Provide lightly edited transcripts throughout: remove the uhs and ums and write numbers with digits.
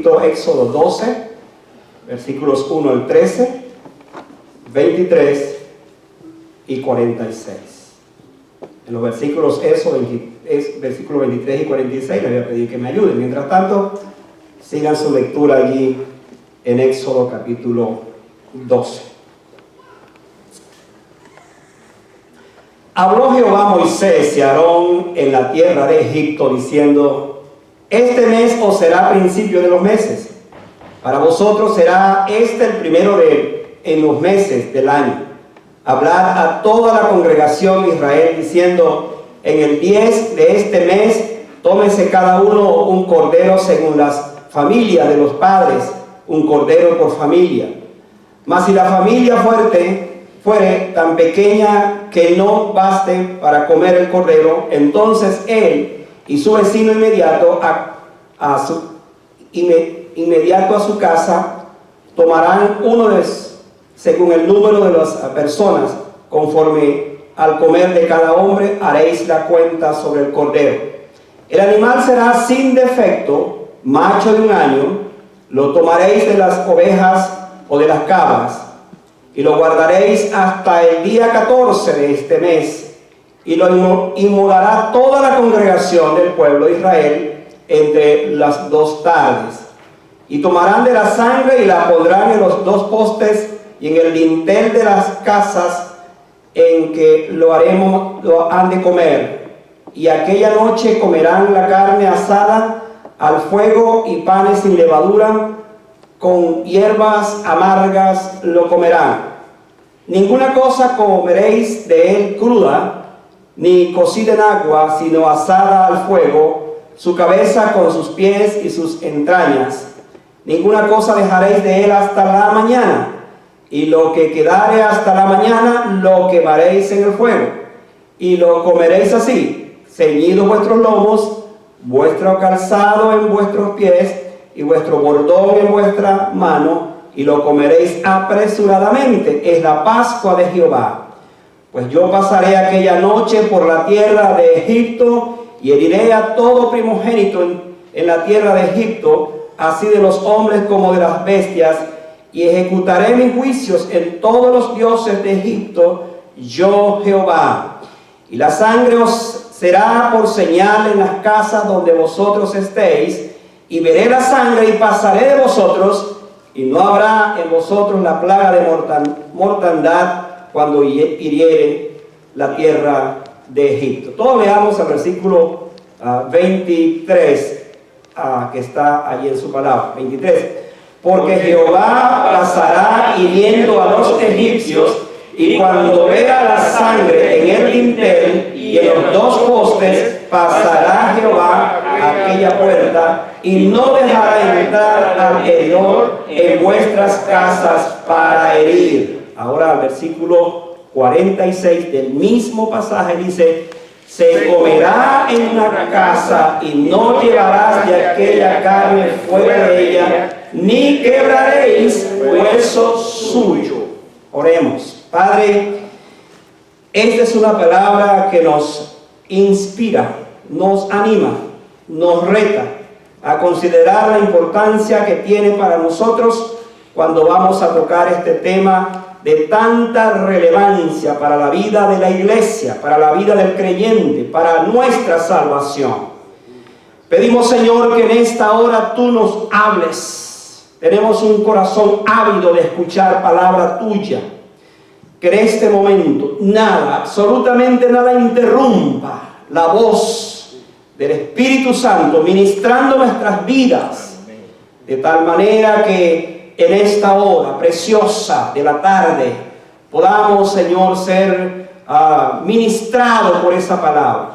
Éxodo 12, versículos 1 al 13, 23 y 46. En los versículos versículos 23 y 46 les voy a pedir que me ayuden. Mientras tanto, sigan su lectura allí en Éxodo capítulo 12. Habló Jehová a Moisés y a Aarón en la tierra de Egipto, diciendo: este mes os será principio de los meses. Para vosotros será este el primero en los meses del año. Hablad a toda la congregación de Israel, diciendo: en el 10 de este mes, tómese cada uno un cordero según las familias de los padres, un cordero por familia. Mas si la familia fuere tan pequeña que no baste para comer el cordero, entonces él y su vecino inmediato a su casa tomarán uno según el número de las personas, conforme al comer de cada hombre haréis la cuenta sobre el cordero. El animal será sin defecto, macho de 1 año, lo tomaréis de las ovejas o de las cabras, y lo guardaréis hasta el día 14 de este mes, y lo inmolará toda la congregación del pueblo de Israel entre las 2 tardes. Y tomarán de la sangre y la pondrán en los 2 postes y en el dintel de las casas en que lo han de comer. Y aquella noche comerán la carne asada al fuego y panes sin levadura, con hierbas amargas lo comerán. Ninguna cosa comeréis de él cruda, ni cocida en agua, sino asada al fuego, su cabeza con sus pies y sus entrañas. Ninguna cosa dejaréis de él hasta la mañana, y lo que quedare hasta la mañana lo quemaréis en el fuego, y lo comeréis así, ceñidos vuestros lomos, vuestro calzado en vuestros pies, y vuestro bordón en vuestra mano, y lo comeréis apresuradamente. Es la Pascua de Jehová. Pues yo pasaré aquella noche por la tierra de Egipto, y heriré a todo primogénito en la tierra de Egipto, así de los hombres como de las bestias, y ejecutaré mis juicios en todos los dioses de Egipto, yo Jehová. Y la sangre os será por señal en las casas donde vosotros estéis, y veré la sangre y pasaré de vosotros, y no habrá en vosotros la plaga de mortandad cuando hiriere la tierra de Egipto. Todos leamos el versículo 23, que está allí en su palabra. 23. Porque Jehová pasará hiriendo a los egipcios, y cuando vea la sangre en el dintel y en los 2 postes, pasará Jehová aquella puerta, y no dejará entrar al heridor en vuestras casas para herir. Ahora el versículo 46 del mismo pasaje dice: se comerá en una casa, y no llevarás de aquella carne fuera de ella, ni quebraréis hueso suyo. Oremos. Padre, esta es una palabra que nos inspira, nos anima, nos reta a considerar la importancia que tiene para nosotros cuando vamos a tocar este tema de tanta relevancia para la vida de la iglesia, para la vida del creyente, para nuestra salvación. Pedimos, Señor, que en esta hora tú nos hables. Tenemos un corazón ávido de escuchar palabra tuya. Que en este momento nada, absolutamente nada, interrumpa la voz del Espíritu Santo ministrando nuestras vidas, de tal manera que en esta hora preciosa de la tarde podamos, Señor, ser ministrados por esa palabra.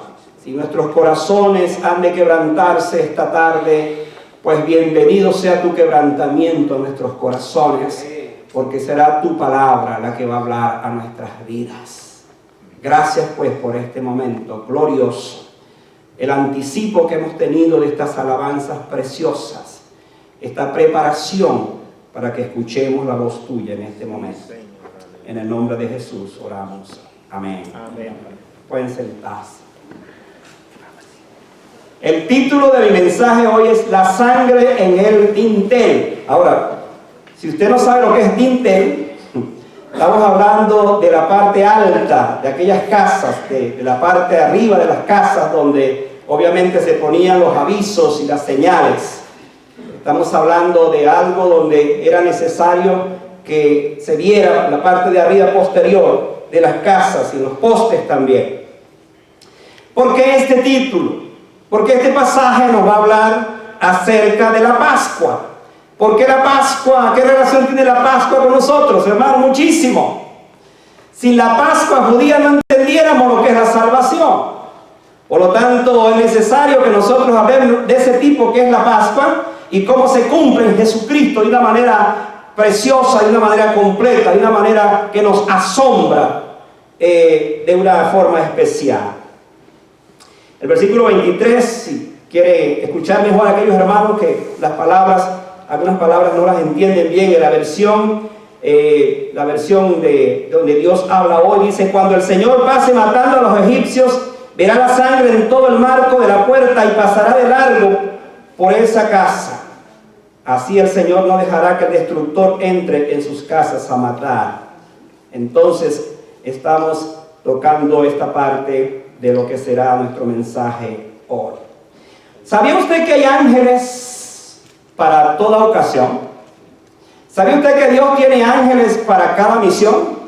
Si nuestros corazones han de quebrantarse esta tarde, pues bienvenido sea tu quebrantamiento en nuestros corazones, porque será tu palabra la que va a hablar a nuestras vidas. Gracias pues por este momento glorioso, el anticipo que hemos tenido de estas alabanzas preciosas, esta preparación para que escuchemos la voz tuya en este momento. En el nombre de Jesús oramos. Amén. Amén. Pueden sentarse. El título de mi mensaje hoy es La sangre en el dintel. Ahora, si usted no sabe lo que es dintel, estamos hablando de la parte alta de aquellas casas, de la parte de arriba de las casas donde obviamente se ponían los avisos y las señales. Estamos hablando de algo donde era necesario que se viera la parte de arriba posterior de las casas y los postes también. ¿Por qué este título? Porque este pasaje nos va a hablar acerca de la Pascua. ¿Por qué la Pascua? ¿Qué relación tiene la Pascua con nosotros, hermano? Muchísimo. Sin la Pascua judía no entendiéramos lo que es la salvación. Por lo tanto, es necesario que nosotros hablemos de ese tipo que es la Pascua y cómo se cumple en Jesucristo de una manera preciosa, de una manera completa, de una manera que nos asombra de una forma especial. El versículo 23, si quiere escuchar mejor a aquellos hermanos que algunas palabras no las entienden bien en la versión de donde Dios habla hoy, dice: cuando el Señor pase matando a los egipcios, verá la sangre en todo el marco de la puerta y pasará de largo por esa casa. Así el Señor no dejará que el destructor entre en sus casas a matar. Entonces estamos tocando esta parte de lo que será nuestro mensaje hoy. ¿Sabía usted que hay ángeles para toda ocasión? ¿Sabía usted que Dios tiene ángeles para cada misión?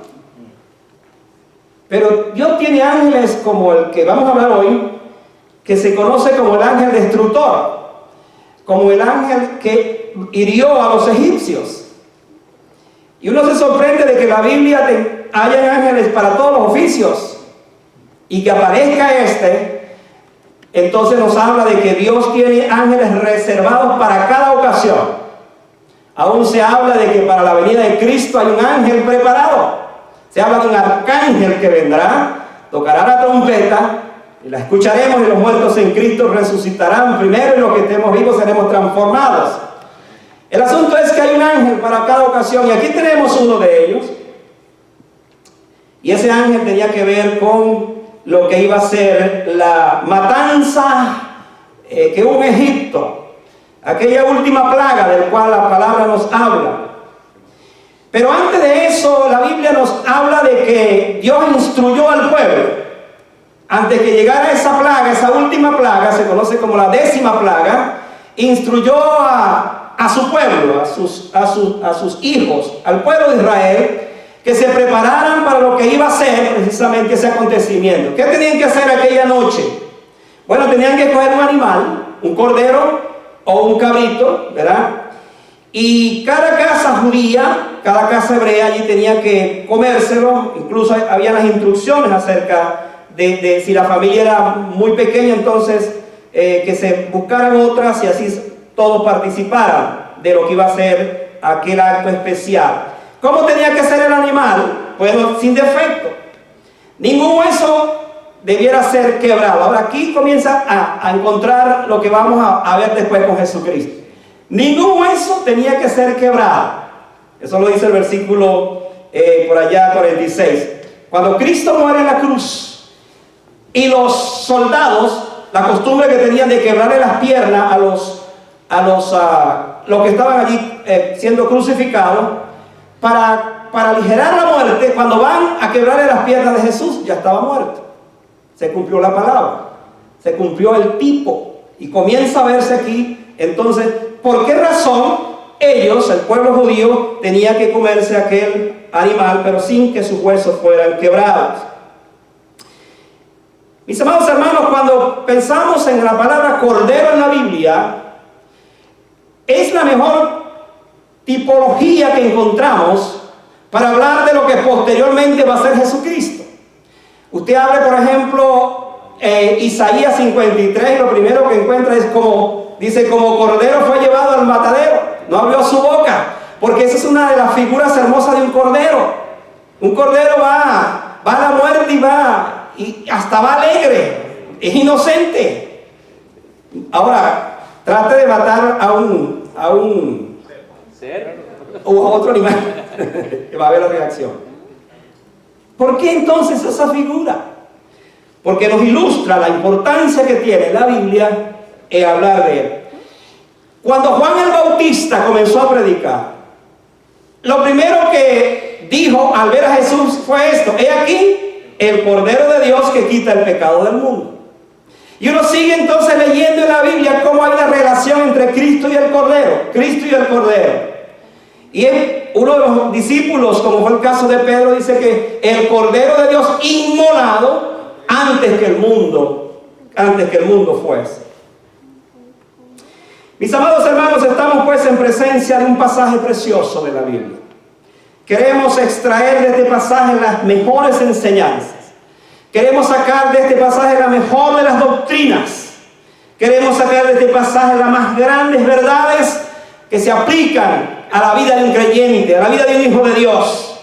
Pero Dios tiene ángeles como el que vamos a hablar hoy, que se conoce como el ángel destructor, como el ángel que hirió a los egipcios. Y uno se sorprende de que en la Biblia haya ángeles para todos los oficios y que aparezca entonces nos habla de que Dios tiene ángeles reservados para cada ocasión. Aún se habla de que para la venida de Cristo hay un ángel preparado. Se habla de un arcángel que vendrá, tocará la trompeta y la escucharemos, y los muertos en Cristo resucitarán primero y los que estemos vivos seremos transformados. El asunto es que hay un ángel para cada ocasión y aquí tenemos uno de ellos. Y ese ángel tenía que ver con lo que iba a ser la matanza que hubo en Egipto, aquella última plaga del cual la palabra nos habla. Pero antes de eso, la Biblia nos habla de que Dios instruyó al pueblo. Antes que llegara esa plaga, esa última plaga, se conoce como la 10ª plaga, instruyó a su pueblo, a sus hijos, al pueblo de Israel, que se prepararan para lo que iba a ser precisamente ese acontecimiento. ¿Qué tenían que hacer aquella noche? Bueno, tenían que coger un animal, un cordero o un cabrito, ¿verdad? Y cada casa judía, cada casa hebrea allí tenía que comérselo. Incluso había las instrucciones acerca de si la familia era muy pequeña, entonces que se buscaran otras y así todos participaran de lo que iba a ser aquel acto especial. ¿Cómo tenía que ser el animal? Bueno, sin defecto. Ningún hueso debiera ser quebrado. Ahora aquí comienza a encontrar lo que vamos a ver después con Jesucristo. Ningún hueso tenía que ser quebrado. Eso lo dice el versículo por allá 46. Cuando Cristo muere en la cruz y los soldados, la costumbre que tenían de quebrarle las piernas a los que estaban allí siendo crucificados, para aligerar la muerte, cuando van a quebrarle las piernas de Jesús, ya estaba muerto. Se cumplió la palabra, se cumplió el tipo, y comienza a verse aquí, entonces, ¿por qué razón ellos, el pueblo judío, tenía que comerse aquel animal, pero sin que sus huesos fueran quebrados? Mis amados hermanos, cuando pensamos en la palabra cordero en la Biblia, es la mejor tipología que encontramos para hablar de lo que posteriormente va a ser Jesucristo. Usted abre, por ejemplo, Isaías 53, lo primero que encuentra es dice, como cordero fue llevado al matadero, no abrió su boca, porque esa es una de las figuras hermosas de un cordero. Un cordero va a la muerte y hasta va alegre, es inocente. Ahora, trate de matar a un o a otro animal que va a haber la reacción. ¿Por qué entonces esa figura? Porque nos ilustra la importancia que tiene la Biblia en hablar de él. Cuando Juan el Bautista comenzó a predicar, lo primero que dijo al ver a Jesús fue esto: he aquí el Cordero de Dios que quita el pecado del mundo. Y uno sigue entonces leyendo en la Biblia cómo hay una relación entre Cristo y el Cordero. Cristo y el Cordero. Y uno de los discípulos, como fue el caso de Pedro, dice que el Cordero de Dios inmolado antes que el mundo fuese. Mis amados hermanos, estamos pues en presencia de un pasaje precioso de la Biblia. Queremos extraer de este pasaje las mejores enseñanzas. Queremos sacar de este pasaje la mejor de las doctrinas. Queremos sacar de este pasaje las más grandes verdades que se aplican a la vida de un creyente, a la vida de un hijo de Dios.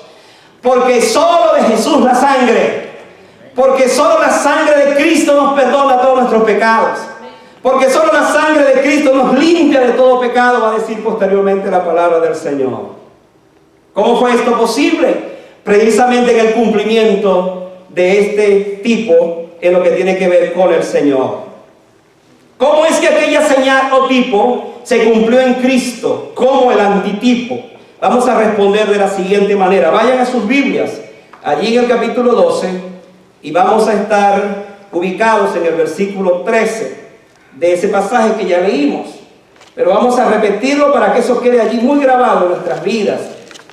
Porque solo de Jesús la sangre, porque solo la sangre de Cristo nos perdona todos nuestros pecados, porque solo la sangre de Cristo nos limpia de todo pecado, va a decir posteriormente la palabra del Señor. ¿Cómo fue esto posible? Precisamente en el cumplimiento de este tipo en lo que tiene que ver con el Señor. ¿Cómo es que aquella señal o tipo se cumplió en Cristo como el antitipo? Vamos a responder de la siguiente manera. Vayan a sus Biblias, allí en el capítulo 12, y vamos a estar ubicados en el versículo 13 de ese pasaje que ya leímos. Pero vamos a repetirlo para que eso quede allí muy grabado en nuestras vidas.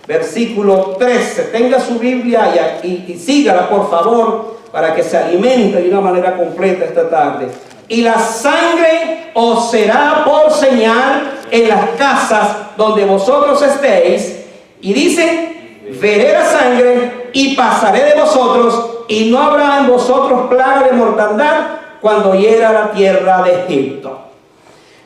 Versículo 13. Tenga su Biblia y sígala, por favor, para que se alimente de una manera completa esta tarde. Y la sangre os será por señal en las casas donde vosotros estéis. Y dice: veré la sangre y pasaré de vosotros, y no habrá en vosotros plaga de mortandad cuando hiera la tierra de Egipto.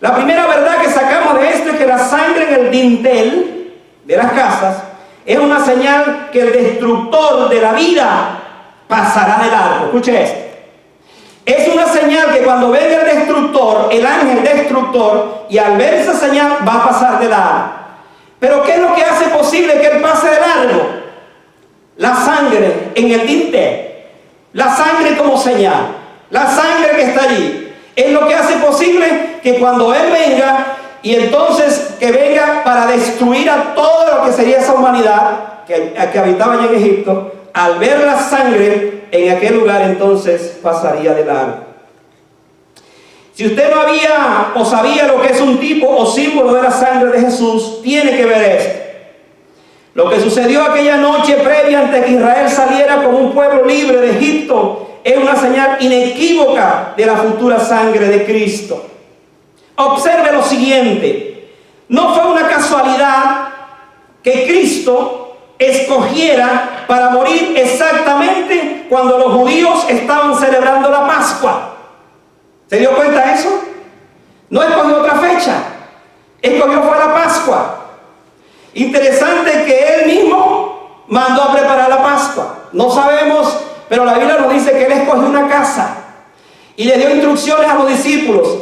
La primera verdad que sacamos de esto es que la sangre en el dintel de las casas es una señal que el destructor de la vida pasará de largo. Escuche esto. Es una señal que cuando venga el destructor, el ángel destructor, y al ver esa señal va a pasar de largo. Pero ¿qué es lo que hace posible que él pase de largo? La sangre en el dintel. La sangre como señal. La sangre que está allí. Es lo que hace posible que cuando él venga, y entonces que venga para destruir a todo lo que sería esa humanidad que habitaba allá en Egipto, al ver la sangre en aquel lugar, entonces pasaría de largo. Si usted no había o sabía lo que es un tipo o símbolo de la sangre de Jesús, tiene que ver esto. Lo que sucedió aquella noche previa antes que Israel saliera como un pueblo libre de Egipto es una señal inequívoca de la futura sangre de Cristo. Observe lo siguiente: no fue una casualidad que Cristo escogiera para morir exactamente cuando los judíos estaban celebrando la Pascua. ¿Se dio cuenta de eso? No escogió otra fecha, escogió fue la Pascua. Interesante que él mismo mandó a preparar la Pascua. No sabemos, pero la Biblia nos dice que él escogió una casa y le dio instrucciones a los discípulos.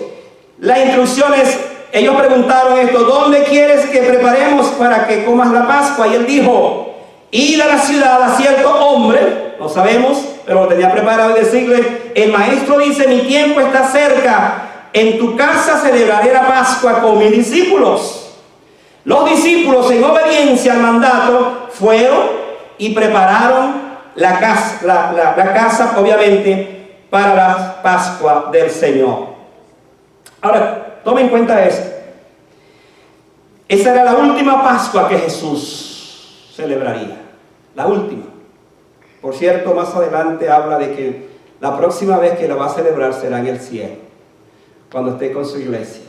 Las instrucciones, ellos preguntaron esto: ¿dónde quieres que preparemos para que comas la Pascua? Y él dijo: id a la ciudad a cierto hombre, no sabemos, pero lo tenía preparado, y decirle: el maestro dice, mi tiempo está cerca, en tu casa celebraré la Pascua con mis discípulos. Los discípulos, en obediencia al mandato, fueron y prepararon la casa, obviamente, para la Pascua del Señor. Ahora, tome en cuenta esto. Esa era la última Pascua que Jesús celebraría. La última. Por cierto, más adelante habla de que la próxima vez que la va a celebrar será en el cielo, cuando esté con su iglesia,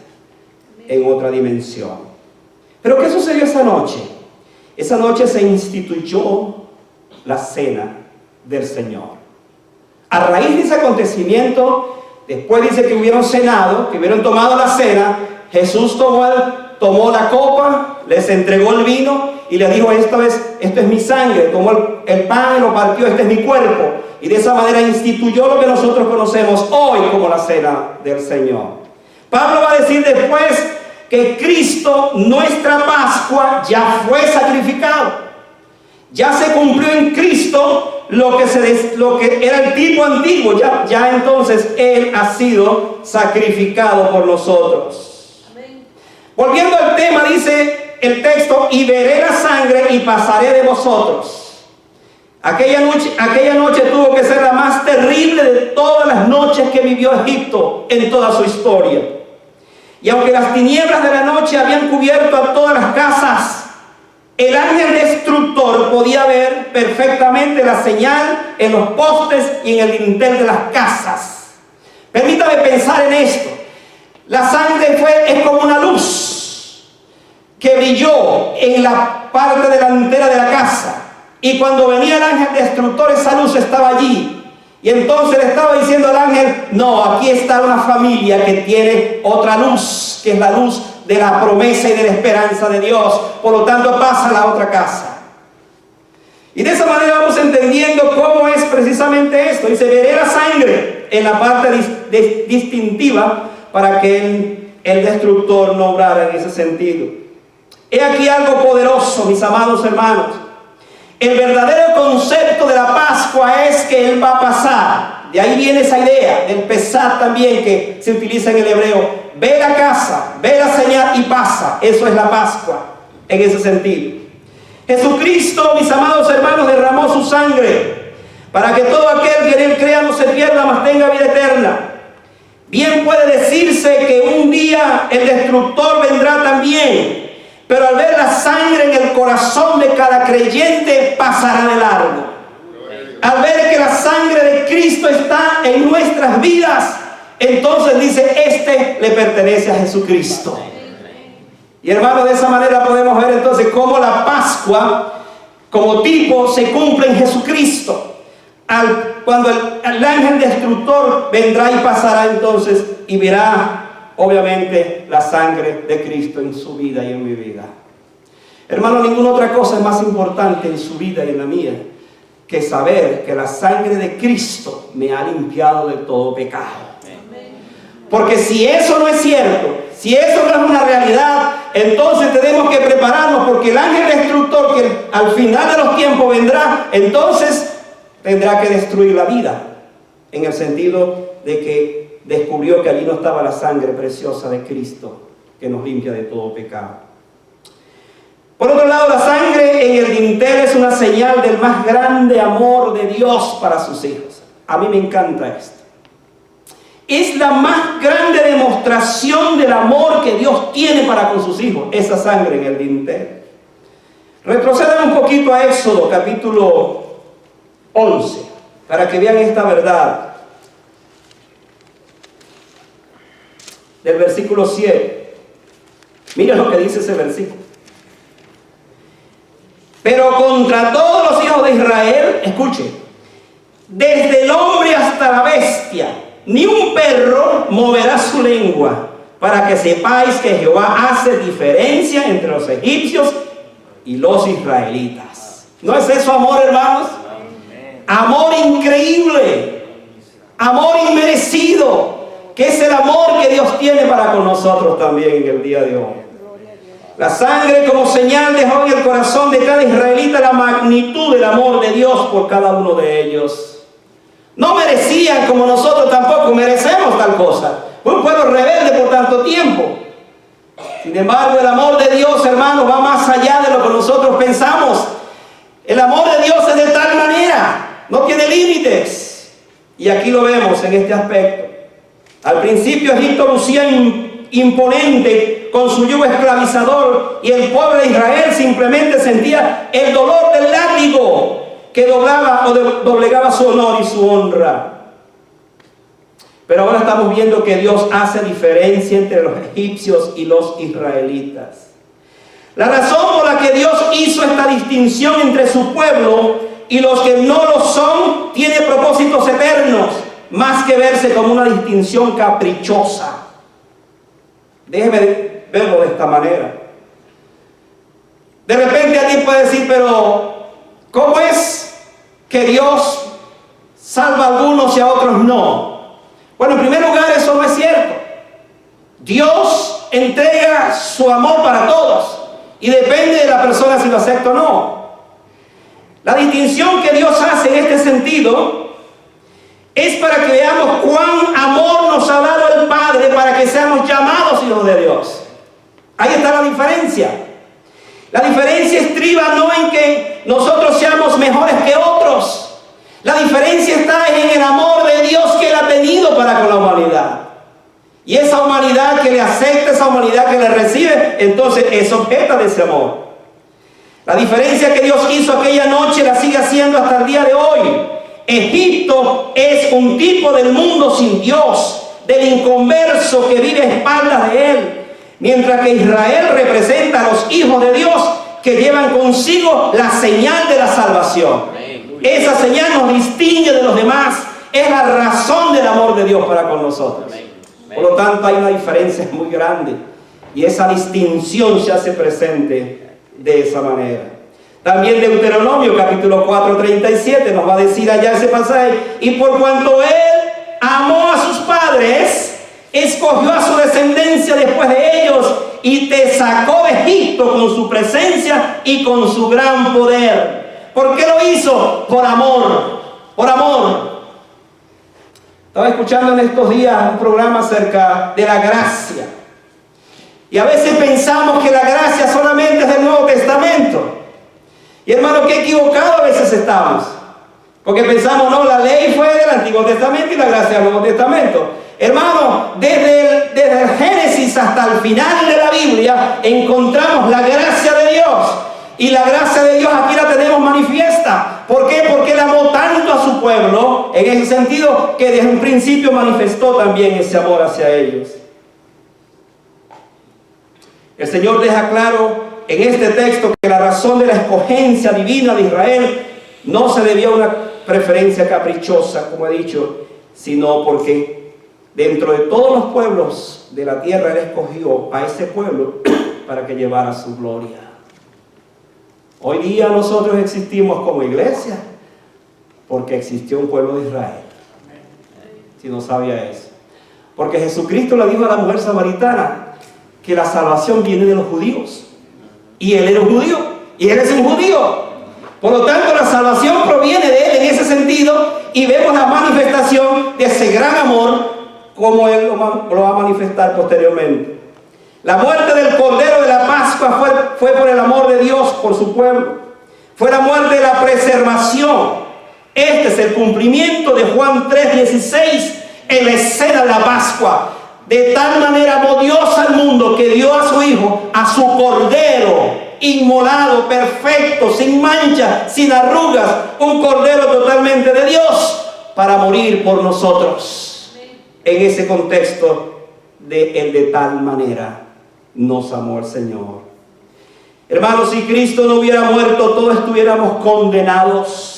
en otra dimensión. Pero ¿qué sucedió esa noche? Esa noche se instituyó la cena del Señor. A raíz de ese acontecimiento, después dice que hubieron cenado, que hubieron tomado la cena. Jesús tomó la copa, les entregó el vino y les dijo: esta vez, esto es mi sangre. Tomó el pan y lo partió: este es mi cuerpo. Y de esa manera instituyó lo que nosotros conocemos hoy como la cena del Señor. Pablo va a decir después que Cristo, nuestra Pascua, ya fue sacrificado. Ya se cumplió en Cristo lo que era el tipo antiguo. Ya entonces Él ha sido sacrificado por nosotros. Amén. Volviendo al tema, dice el texto: y veré la sangre y pasaré de vosotros. Aquella noche tuvo que ser la más terrible de todas las noches que vivió Egipto en toda su historia. Y aunque las tinieblas de la noche habían cubierto a todas las casas, el ángel destructor podía ver perfectamente la señal en los postes y en el dintel de las casas. Permítame pensar en esto. La sangre es como una luz que brilló en la parte delantera de la casa. Y cuando venía el ángel destructor, esa luz estaba allí. Y entonces le estaba diciendo al ángel: no, aquí está una familia que tiene otra luz, que es la luz de la promesa y de la esperanza de Dios. Por lo tanto, pasa a la otra casa. Y de esa manera vamos entendiendo cómo es precisamente esto. Dice: veré la sangre, en la parte distintiva, para que el destructor no obrara en ese sentido. He aquí algo poderoso, mis amados hermanos. El verdadero concepto de la Pascua es que Él va a pasar. De ahí viene esa idea del pesar también que se utiliza en el hebreo. Ve la casa, ve la señal y pasa. Eso es la Pascua en ese sentido. Jesucristo, mis amados hermanos, derramó su sangre para que todo aquel que en Él crea no se pierda, mas tenga vida eterna. Bien puede decirse que un día el destructor vendrá también, pero al ver la sangre en el corazón de cada creyente, pasará de largo. Al ver que la sangre de Cristo está en nuestras vidas, entonces dice: este le pertenece a Jesucristo. Y hermanos, de esa manera podemos ver entonces cómo la Pascua como tipo se cumple en Jesucristo. Cuando el ángel destructor vendrá y pasará entonces y verá obviamente la sangre de Cristo en su vida y en mi vida. Hermano, ninguna otra cosa es más importante en su vida y en la mía que saber que la sangre de Cristo me ha limpiado de todo pecado. Porque si eso no es cierto, si eso no es una realidad, entonces tenemos que prepararnos, porque el ángel destructor que al final de los tiempos vendrá, entonces tendrá que destruir la vida, en el sentido de que descubrió que allí no estaba la sangre preciosa de Cristo que nos limpia de todo pecado. Por otro lado, la sangre en el dintel es una señal del más grande amor de Dios para sus hijos. A mí me encanta esto. Es la más grande demostración del amor que Dios tiene para con sus hijos, esa sangre en el dintel. Retrocedan un poquito a Éxodo capítulo 11 para que vean esta verdad. Del versículo 7. Mira lo que dice ese versículo. Pero contra todos los hijos de Israel, escuche, desde el hombre hasta la bestia, ni un perro moverá su lengua, para que sepáis que Jehová hace diferencia entre los egipcios y los israelitas. ¿No es eso amor, hermanos? Amor increíble, amor inmerecido, que es el amor que Dios tiene para con nosotros también en el día de hoy. La sangre como señal dejó en el corazón de cada israelita la magnitud del amor de Dios por cada uno de ellos. No merecían, como nosotros tampoco merecemos tal cosa. Fue un pueblo rebelde por tanto tiempo. Sin embargo, el amor de Dios, hermanos, va más allá de lo que nosotros pensamos. El amor de Dios es de tal manera, no tiene límites. Y aquí lo vemos en este aspecto. Al principio Egipto lucía imponente con su yugo esclavizador, y el pueblo de Israel simplemente sentía el dolor del látigo que doblegaba su honor y su honra. Pero ahora estamos viendo que Dios hace diferencia entre los egipcios y los israelitas. La razón por la que Dios hizo esta distinción entre su pueblo y los que no lo son tiene propósitos eternos, más que verse como una distinción caprichosa. Déjeme verlo de esta manera. De repente alguien puede decir: pero ¿cómo es que Dios salva a algunos y a otros no? Bueno, en primer lugar, eso no es cierto. Dios entrega su amor para todos y depende de la persona si lo acepta o no. La distinción que Dios hace en este sentido es para que veamos cuán amor nos ha dado el Padre para que seamos llamados hijos de Dios. Ahí está la diferencia. La diferencia estriba no en que nosotros seamos mejores que otros. La diferencia está en el amor de Dios que Él ha tenido para con la humanidad. Y esa humanidad que le acepta, esa humanidad que le recibe, entonces es objeto de ese amor. La diferencia que Dios hizo aquella noche la sigue haciendo hasta el día de hoy. Egipto es un tipo del mundo sin Dios, del inconverso que vive a espaldas de Él. Mientras que Israel representa a los hijos de Dios que llevan consigo la señal de la salvación. Esa señal nos distingue de los demás. Es la razón del amor de Dios para con nosotros. Por lo tanto, hay una diferencia muy grande. Y esa distinción se hace presente de esa manera. También Deuteronomio capítulo 4:37 nos va a decir allá ese pasaje: y por cuanto Él amó a sus padres, escogió a su descendencia después de ellos y te sacó de Egipto con su presencia y con su gran poder. ¿Por qué lo hizo? Por amor. Por amor. Estaba escuchando en estos días un programa acerca de la gracia. Y a veces pensamos que la gracia solamente es del Nuevo Testamento. Y hermano, qué equivocado a veces estamos. Porque pensamos, no, la ley fue del Antiguo Testamento y la gracia del Nuevo Testamento. Hermano, desde el Génesis hasta el final de la Biblia encontramos la gracia de Dios. Y la gracia de Dios aquí la tenemos manifiesta. ¿Por qué? Porque Él amó tanto a su pueblo, en ese sentido, que desde un principio manifestó también ese amor hacia ellos. El Señor deja claro en este texto que la razón de la escogencia divina de Israel no se debía a una preferencia caprichosa, como he dicho, sino porque dentro de todos los pueblos de la tierra Él escogió a ese pueblo para que llevara su gloria. Hoy día nosotros existimos como iglesia porque existió un pueblo de Israel. Si no sabía eso. Porque Jesucristo le dijo a la mujer samaritana que la salvación viene de los judíos. Y Él era un judío. Y Él es un judío. Por lo tanto, la salvación proviene de Él en ese sentido. Y vemos la manifestación de ese gran amor como Él lo va a manifestar posteriormente. La muerte del Cordero de la Pascua fue por el amor de Dios por su pueblo. Fue la muerte de la preservación. Este es el cumplimiento de Juan 3:16 en la escena de la Pascua. De tal manera amó Dios al mundo que dio a su Hijo, a su Cordero, inmolado, perfecto, sin mancha, sin arrugas, un Cordero totalmente de Dios, para morir por nosotros. En ese contexto de tal manera nos amó el Señor. Hermanos, si Cristo no hubiera muerto, todos estuviéramos condenados.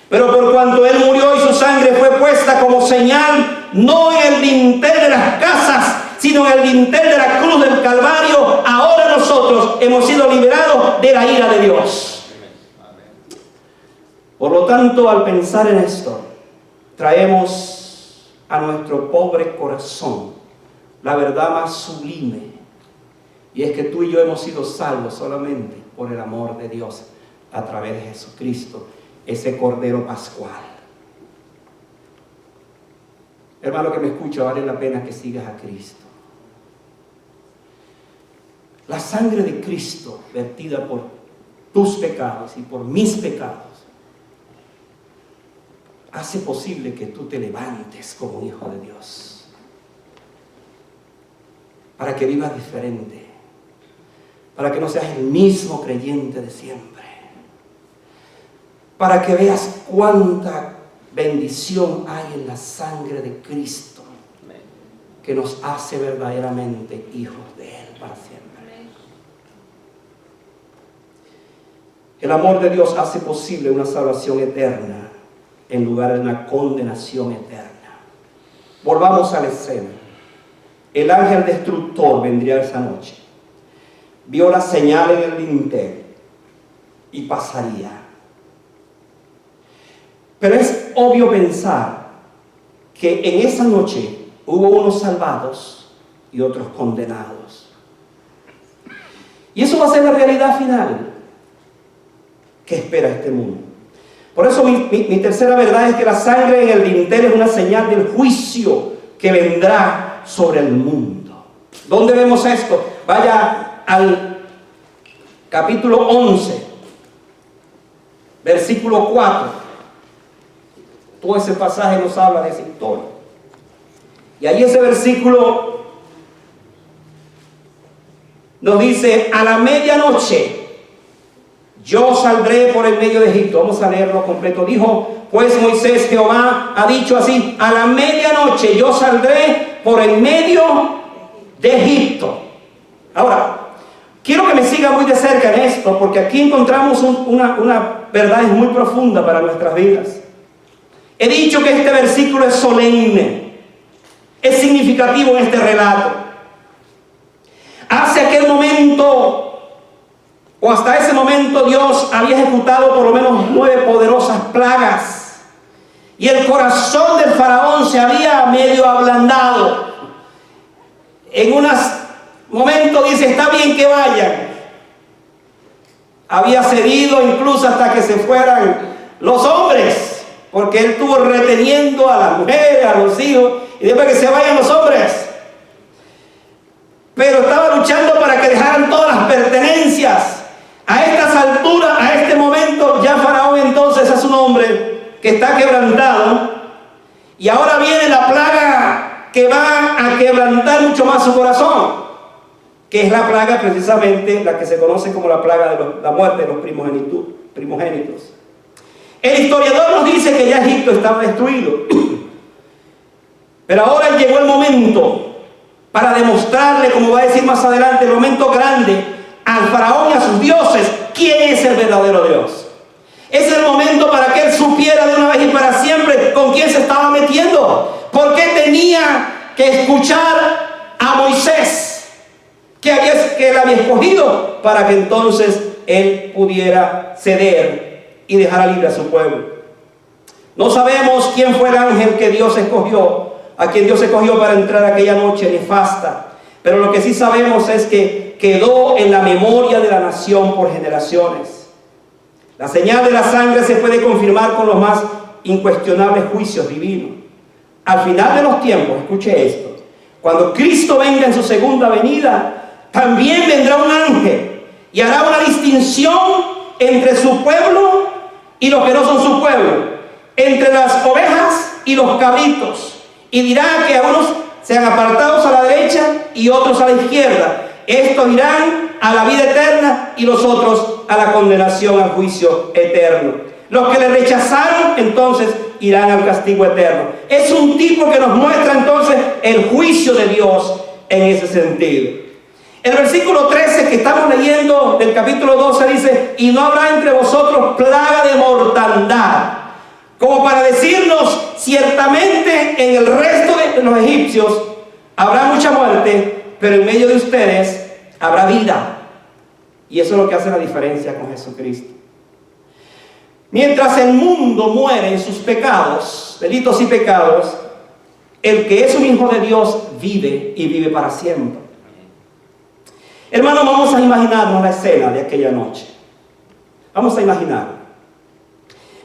Pero por cuanto Él murió y su sangre fue puesta como señal, no en el dintel de las casas, sino en el dintel de la cruz del Calvario, ahora nosotros hemos sido liberados de la ira de Dios. Por lo tanto, al pensar en esto, traemos a nuestro pobre corazón la verdad más sublime. Y es que tú y yo hemos sido salvos solamente por el amor de Dios a través de Jesucristo, ese Cordero Pascual. Hermano que me escucha, vale la pena que sigas a Cristo. La sangre de Cristo vertida por tus pecados y por mis pecados hace posible que tú te levantes como un hijo de Dios, para que vivas diferente, para que no seas el mismo creyente de siempre, para que veas cuánta bendición hay en la sangre de Cristo, que nos hace verdaderamente hijos de Él para siempre. El amor de Dios hace posible una salvación eterna en lugar de una condenación eterna. Volvamos a la escena. El ángel destructor vendría esa noche. Vio la señal en el dintel y pasaría. Pero es obvio pensar que en esa noche hubo unos salvados y otros condenados. Y eso va a ser la realidad final. que espera este mundo. Por eso mi tercera verdad es que la sangre en el dintel es una señal del juicio que vendrá sobre el mundo. ¿Dónde vemos esto? Vaya al capítulo 11, versículo 4. Todo ese pasaje nos habla de esa historia. Y ahí ese versículo nos dice: a la medianoche yo saldré por el medio de Egipto. Vamos a leerlo completo. Dijo pues Moisés: Jehová ha dicho así: a la medianoche yo saldré por el medio de Egipto. Ahora, quiero que me siga muy de cerca en esto, porque aquí encontramos una verdad muy profunda para nuestras vidas. He dicho que este versículo es solemne, es significativo en este relato. Hace aquel momento, o hasta ese momento, Dios había ejecutado por lo menos 9 poderosas plagas, y el corazón del faraón se había medio ablandado. En unos momentos dice: está bien que vayan. Había cedido incluso hasta que se fueran los hombres, porque él estuvo reteniendo a las mujeres, a los hijos, y después que se vayan los hombres. Pero estaba luchando para que dejaran todas las pertenencias. A estas alturas, a este momento, ya Faraón entonces es un hombre que está quebrantado, y ahora viene la plaga que va a quebrantar mucho más su corazón, que es la plaga precisamente la que se conoce como la plaga de la muerte de los primogénitos. El historiador nos dice que ya Egipto estaba destruido, pero ahora llegó el momento para demostrarle, como va a decir más adelante, el momento grande al faraón y a sus dioses, quién es el verdadero Dios. Es el momento para que él supiera de una vez y para siempre con quién se estaba metiendo. ¿Por qué tenía que escuchar a Moisés, que él había escogido, para que entonces él pudiera ceder y dejar libre a su pueblo? No sabemos quién fue el ángel que Dios escogió, a quien Dios escogió para entrar aquella noche nefasta, pero lo que sí sabemos es que quedó en la memoria de la nación por generaciones. La señal de la sangre se puede confirmar con los más incuestionables juicios divinos. Al final de los tiempos, escuche esto, cuando Cristo venga en su segunda venida, también vendrá un ángel y hará una distinción entre su pueblo y los que no son su pueblo, entre las ovejas y los cabritos, y dirá que a unos sean apartados a la derecha y otros a la izquierda. Estos irán a la vida eterna y los otros a la condenación, al juicio eterno. Los que le rechazaron entonces irán al castigo eterno. Es un tipo que nos muestra entonces el juicio de Dios en ese sentido. El versículo 13 que estamos leyendo del capítulo 12 dice: y no habrá entre vosotros plaga de mortandad, como para decirnos: ciertamente en el resto de los egipcios habrá mucha muerte, pero en medio de ustedes habrá vida. Y eso es lo que hace la diferencia con Jesucristo. Mientras el mundo muere en sus pecados, delitos y pecados, el que es un hijo de Dios vive y vive para siempre. Hermanos, vamos a imaginarnos la escena de aquella noche. Vamos a imaginar.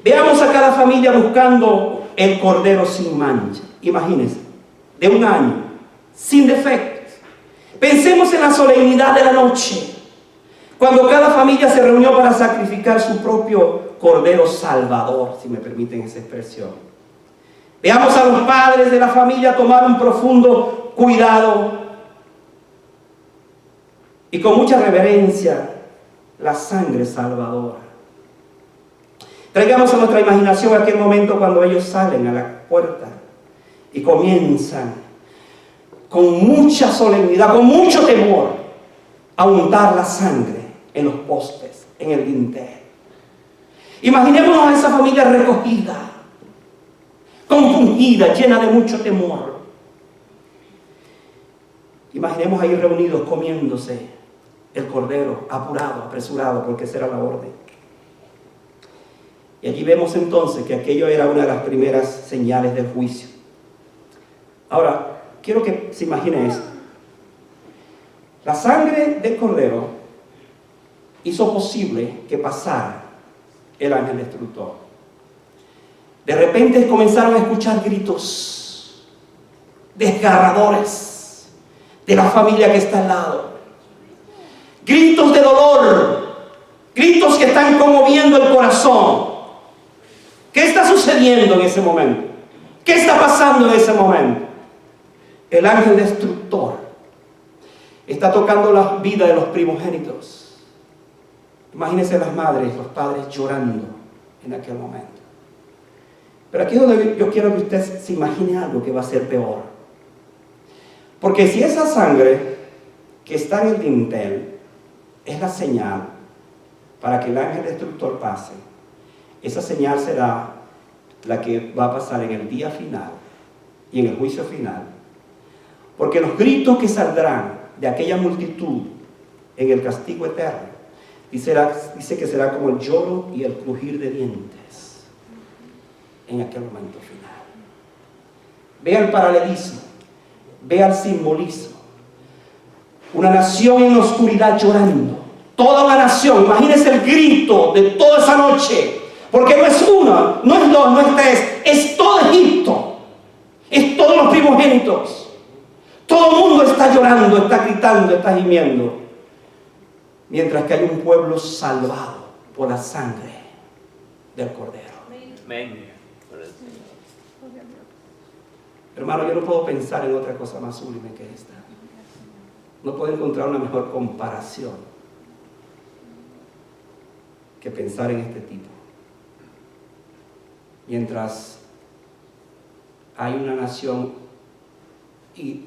Veamos a cada familia buscando el cordero sin mancha. Imagínense, de 1 año, sin defectos. Pensemos en la solemnidad de la noche, cuando cada familia se reunió para sacrificar su propio cordero salvador, si me permiten esa expresión. Veamos a los padres de la familia tomar un profundo cuidado y con mucha reverencia la sangre salvadora. Traigamos a nuestra imaginación aquel momento cuando ellos salen a la puerta y comienzan con mucha solemnidad, con mucho temor, a untar la sangre en los postes, en el dintel. Imaginémonos a esa familia recogida, compungida, llena de mucho temor. Imaginemos ahí reunidos comiéndose el cordero, apurado, apresurado, porque esa era la orden. Y allí vemos entonces que aquello era una de las primeras señales del juicio. Ahora, quiero que se imagine esto. La sangre del cordero hizo posible que pasara el ángel destructor. De repente comenzaron a escuchar gritos desgarradores de la familia que está al lado. Gritos de dolor, gritos que están conmoviendo el corazón. ¿Qué está sucediendo en ese momento? ¿Qué está pasando en ese momento? El ángel destructor está tocando la vida de los primogénitos. Imagínense las madres, los padres llorando en aquel momento. Pero aquí es donde yo quiero que usted se imagine algo que va a ser peor. Porque si esa sangre que está en el dintel es la señal para que el ángel destructor pase, esa señal será la que va a pasar en el día final y en el juicio final. Porque los gritos que saldrán de aquella multitud en el castigo eterno, dice que será como el lloro y el crujir de dientes en aquel momento final. Vea el paralelismo, vea el simbolismo. Una nación en la oscuridad llorando. Toda una nación, imagínense el grito de toda esa noche. Porque no es uno, no es dos, no es tres, es todo Egipto. Es todos los primogénitos. Todo el mundo está llorando, está gritando, está gimiendo. Mientras que hay un pueblo salvado por la sangre del Cordero. Amén. Hermano, yo no puedo pensar en otra cosa más sublime que esta. No puedo encontrar una mejor comparación que pensar en este tipo. Mientras hay una nación, y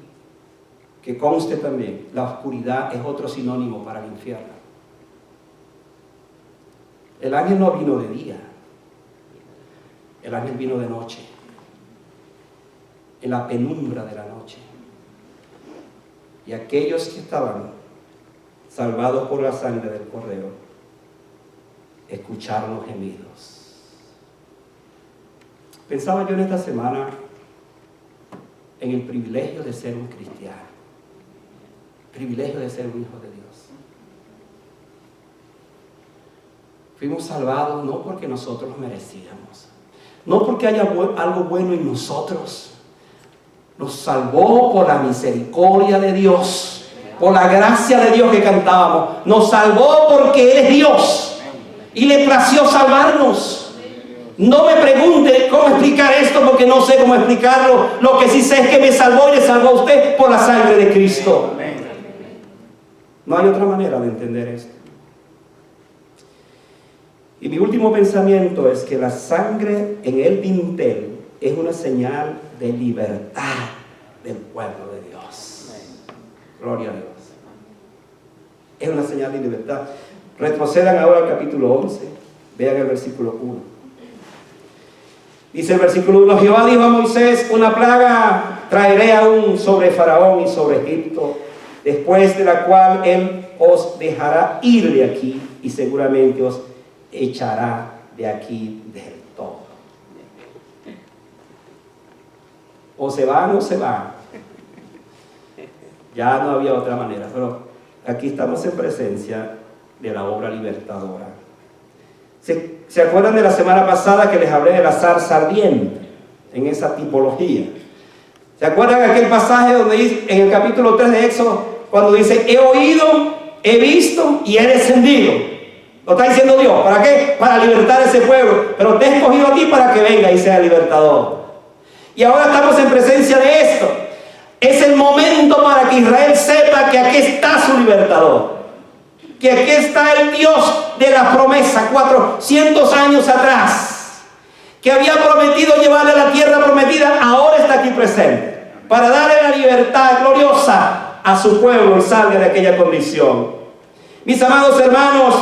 que conste también, la oscuridad es otro sinónimo para el infierno. El ángel no vino de día, el ángel vino de noche, en la penumbra de la noche. Y aquellos que estaban salvados por la sangre del Cordero escucharon los gemidos. Pensaba yo en esta semana en el privilegio de ser un cristiano, privilegio de ser un hijo de Dios. Fuimos salvados no porque nosotros lo merecíamos, no porque haya algo bueno en nosotros. Nos salvó por la misericordia de Dios, por la gracia de Dios que cantábamos. Nos salvó porque Él es Dios y le plació salvarnos. No me pregunte cómo explicar esto, porque no sé cómo explicarlo. Lo que sí sé es que me salvó y le salvó a usted por la sangre de Cristo. No hay otra manera de entender esto. Y mi último pensamiento es que la sangre en el dintel es una señal de libertad del pueblo de Dios. Gloria a Dios. Es una señal de libertad. Retrocedan ahora al capítulo 11. Vean el versículo 1. Dice el versículo 1: Jehová dijo a Moisés: una plaga traeré aún sobre Faraón y sobre Egipto, después de la cual él os dejará ir de aquí y seguramente os echará de aquí del todo. O se van o se van. Ya no había otra manera, pero aquí estamos en presencia de la obra libertadora. ¿Se acuerdan de la semana pasada que les hablé de la zarza ardiente? En esa tipología. ¿Se acuerdan de aquel pasaje donde dice, en el capítulo 3 de Éxodo, cuando dice: he oído, he visto y he descendido? Lo está diciendo Dios. ¿Para qué? Para libertar a ese pueblo. Pero te he escogido a ti para que venga y sea libertador. Y ahora estamos en presencia de esto. Es el momento para que Israel sepa que aquí está su libertador. Que aquí está el Dios de la promesa, 400 años atrás, que había prometido llevarle a la tierra prometida, ahora está aquí presente, para darle la libertad gloriosa a su pueblo y salga de aquella condición. Mis amados hermanos,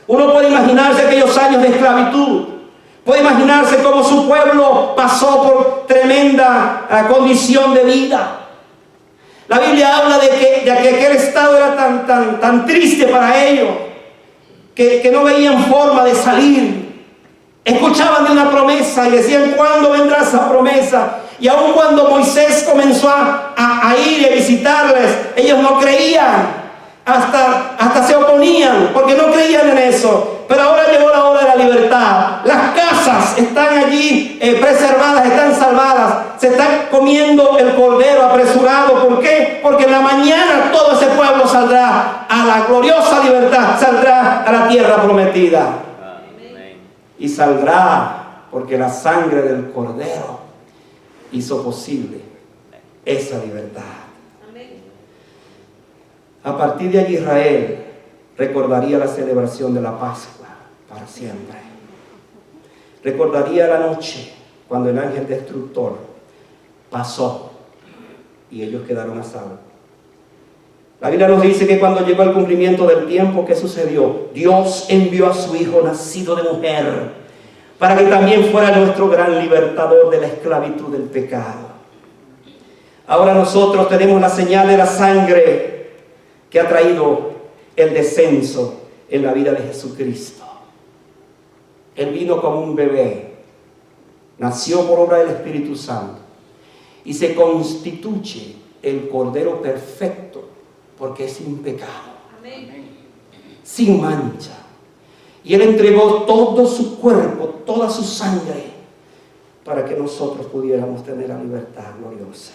uno puede imaginarse aquellos años de esclavitud, puede imaginarse cómo su pueblo pasó por tremenda condición de vida. La Biblia habla de que aquel estado era tan triste para ellos, que no veían forma de salir. Escuchaban de una promesa y decían: ¿cuándo vendrá esa promesa? Y aun cuando Moisés comenzó a ir y a visitarles, ellos no creían, hasta se oponían, porque no creían en eso. Pero ahora llegó la hora de la están allí preservadas, están salvadas. Se están comiendo el cordero apresurado. ¿Por qué? Porque en la mañana todo ese pueblo saldrá a la gloriosa libertad, saldrá a la tierra prometida. Y saldrá porque la sangre del cordero hizo posible esa libertad. A partir de allí Israel recordaría la celebración de la Pascua para siempre. Recordaría la noche cuando el ángel destructor pasó y ellos quedaron a salvo. La Biblia nos dice que cuando llegó el cumplimiento del tiempo, ¿qué sucedió? Dios envió a su Hijo nacido de mujer para que también fuera nuestro gran libertador de la esclavitud del pecado. Ahora nosotros tenemos la señal de la sangre que ha traído el descenso en la vida de Jesucristo. Él vino como un bebé, nació por obra del Espíritu Santo y se constituye el Cordero perfecto porque es sin pecado, sin mancha. Y Él entregó todo su cuerpo, toda su sangre, para que nosotros pudiéramos tener la libertad gloriosa.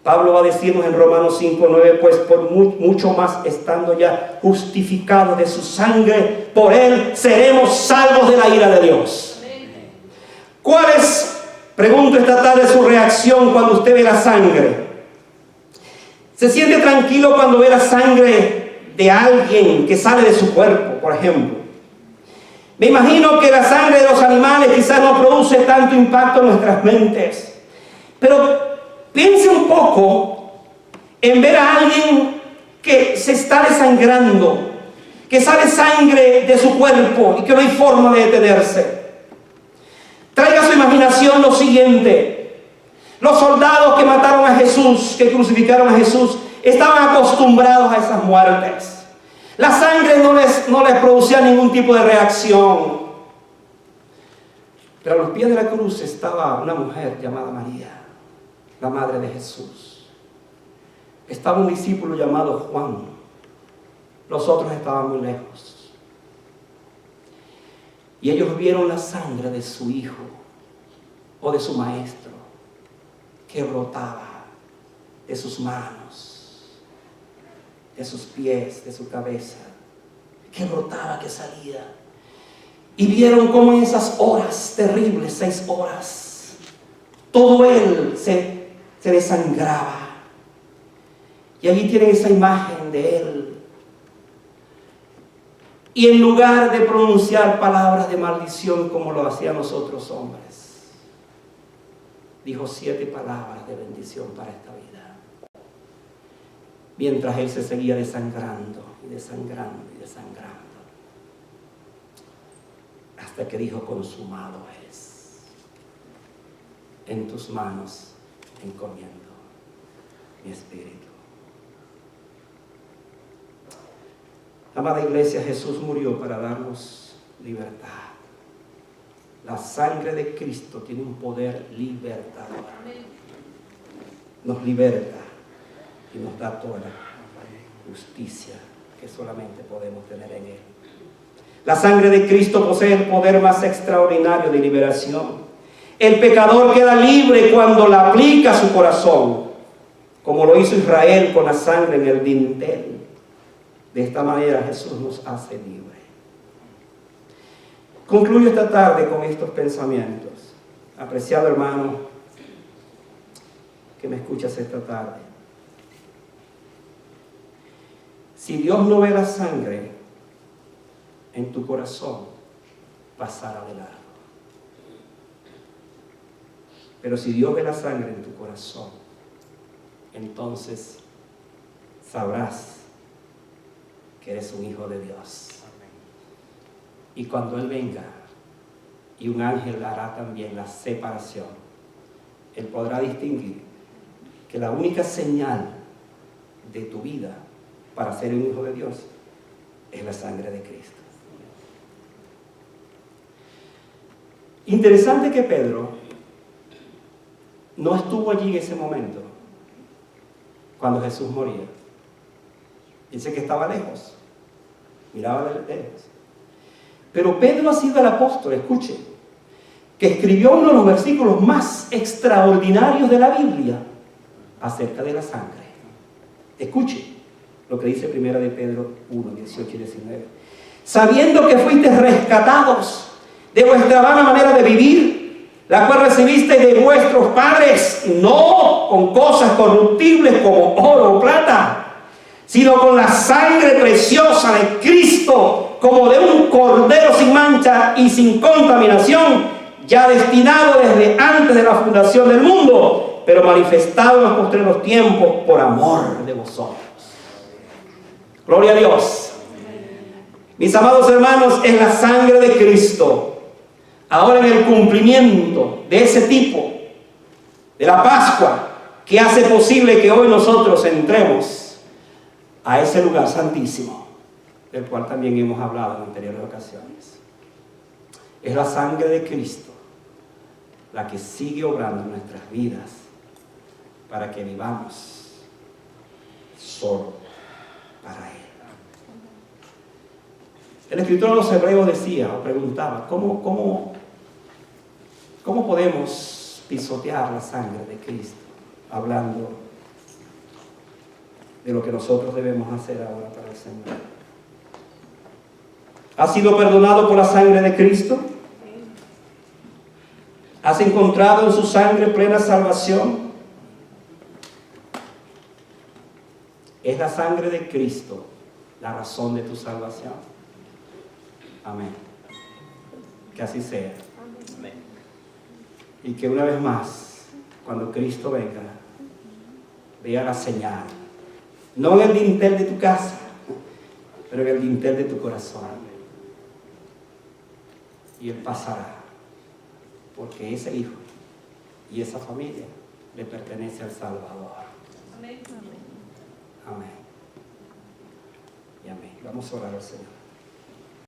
Pablo va a decirnos en Romanos 5:9, pues por mucho más estando ya justificados de su sangre, por Él seremos salvos de la ira de Dios. ¿Cuál es, pregunto esta tarde, su reacción cuando usted ve la sangre? ¿Se siente tranquilo cuando ve la sangre de alguien que sale de su cuerpo, por ejemplo? Me imagino que la sangre de los animales quizás no produce tanto impacto en nuestras mentes, pero piense un poco en ver a alguien que se está desangrando, que sale sangre de su cuerpo y que no hay forma de detenerse. Traiga a su imaginación lo siguiente: los soldados que mataron a Jesús, que crucificaron a Jesús, estaban acostumbrados a esas muertes. La sangre no les producía ningún tipo de reacción. Pero a los pies de la cruz estaba una mujer llamada María, la madre de Jesús. Estaba un discípulo llamado Juan. Los otros estaban muy lejos. Y ellos vieron la sangre de su hijo o de su maestro que brotaba de sus manos, de sus pies, de su cabeza, que brotaba, que salía. Y vieron cómo en esas horas terribles, 6 horas, todo él se desangraba. Y allí tienen esa imagen de él. Y en lugar de pronunciar palabras de maldición como lo hacían los otros hombres, dijo 7 palabras de bendición para esta vida. Mientras él se seguía desangrando y desangrando y desangrando, hasta que dijo: consumado es. En tus manos encomiendo mi espíritu. Amada iglesia, Jesús murió para darnos libertad. La sangre de Cristo tiene un poder libertador. Nos liberta y nos da toda la justicia que solamente podemos tener en Él. La sangre de Cristo posee el poder más extraordinario de liberación. El pecador queda libre cuando la aplica a su corazón, como lo hizo Israel con la sangre en el dintel. De esta manera Jesús nos hace libres. Concluyo esta tarde con estos pensamientos. Apreciado hermano que me escuchas esta tarde, si Dios no ve la sangre en tu corazón, pasará de largo. Pero si Dios ve la sangre en tu corazón, entonces sabrás que eres un hijo de Dios. Y cuando Él venga, y un ángel hará también la separación, Él podrá distinguir que la única señal de tu vida para ser un hijo de Dios es la sangre de Cristo. Interesante que Pedro no estuvo allí en ese momento cuando Jesús moría. Dice que estaba lejos, miraba de lejos. Pero Pedro ha sido el apóstol, escuche, que escribió uno de los versículos más extraordinarios de la Biblia acerca de la sangre. Escuche lo que dice 1 de Pedro 1, 18 y 19. Sabiendo que fuisteis rescatados de vuestra vana manera de vivir, la cual recibisteis de vuestros padres, no con cosas corruptibles como oro o plata, sino con la sangre preciosa de Cristo, como de un cordero sin mancha y sin contaminación, ya destinado desde antes de la fundación del mundo, pero manifestado en los postreros tiempos por amor de vosotros. Gloria a Dios. Mis amados hermanos, es la sangre de Cristo. Ahora en el cumplimiento de ese tipo, de la Pascua, que hace posible que hoy nosotros entremos a ese lugar santísimo, del cual también hemos hablado en anteriores ocasiones. Es la sangre de Cristo la que sigue obrando en nuestras vidas para que vivamos solo para Él. El escritor de los Hebreos decía o preguntaba, ¿cómo podemos pisotear la sangre de Cristo? Hablando de lo que nosotros debemos hacer ahora para el Señor. ¿Has sido perdonado por la sangre de Cristo? ¿Has encontrado en su sangre plena salvación? Es la sangre de Cristo la razón de tu salvación. Amén. Que así sea. Amén. Y que una vez más, cuando Cristo venga, vea la señal. No en el dintel de tu casa, pero en el dintel de tu corazón. Y Él pasará. Porque ese hijo y esa familia le pertenece al Salvador. Amén. Amén. Y amén. Vamos a orar al Señor.